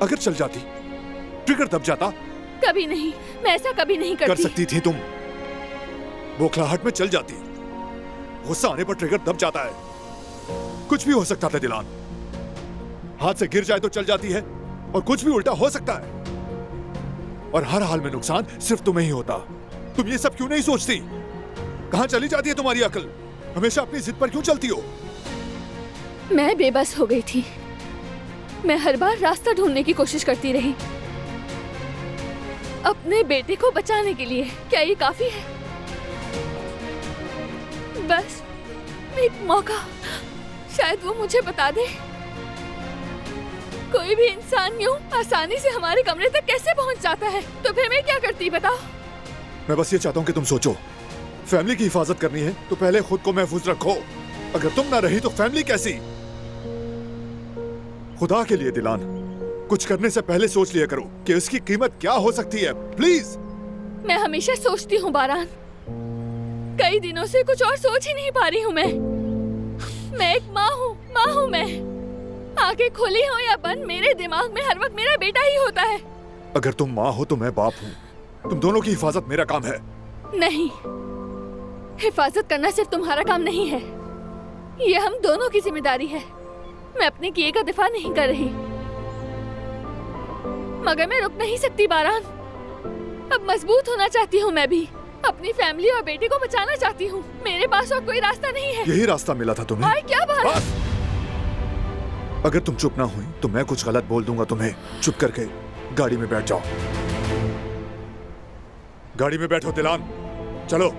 अगर चल जाती, ट्रिगर दब जाता। कभी नहीं, मैं ऐसा कभी नहीं करती। कर सकती थी तुम। बौखलाहट में चल जाती, गुस्सा आने पर ट्रिगर दब जाता है। कुछ भी हो सकता था दिलान। हाथ से गिर जाए तो चल जाती है, और कुछ भी उल्टा हो सकता है। और हर हाल में नुकसान सिर्फ तुम्हें ही होता। तुम ये सब क्यों नहीं सोचती? कहां चली जाती है तुम्हारी अकल? हमेशा अपनी जिद पर क्यों चलती हो? मैं बेबस हो गई थी। मैं हर बार रास्ता ढूंढने की कोशिश करती रही अपने बेटे को बचाने के लिए। क्या ये काफी है? बस एक मौका, शायद वो मुझे बता दे कोई भी इंसान यूं आसानी से हमारे कमरे तक कैसे पहुंच जाता है। तो फिर मैं क्या करती बताओ? मैं बस ये चाहता हूं कि तुम सोचो, फैमिली की हिफाजत करनी है तो पहले खुद को महफूज रखो। अगर तुम ना रही तो फैमिली कैसी? खुदा के लिए दिलान, कुछ करने से पहले सोच लिया करो कि उसकी कीमत क्या हो सकती है। प्लीज। मैं हमेशा सोचती हूँ बारान, कई दिनों से कुछ और सोच ही नहीं पा रही हूँ। मैं एक माँ हूँ मैं। आंखें खुली हो या बंद, मेरे दिमाग में हर वक्त मेरा बेटा ही होता है। अगर तुम माँ हो तो मैं बाप हूँ। तुम दोनों की हिफाजत मेरा काम है। नहीं, हिफाजत करना सिर्फ तुम्हारा काम नहीं है, ये हम दोनों की जिम्मेदारी है। मैं अपने किए का दिफा नहीं कर रही, मगर मैं रुक नहीं सकती बारान। अब मजबूत होना चाहती हूँ मैं भी। अपनी फैमिली और बेटे को बचाना चाहती हूँ। मेरे पास और कोई रास्ता नहीं है। यही रास्ता मिला था तुम्हें। और क्या बारान? अगर तुम चुप ना हुई तो मैं कुछ गलत बोल दूंगा तुम्हें। चुप करके गाड़ी में बैठ जाओ। गाड़ी में बैठो दिलान, चलो।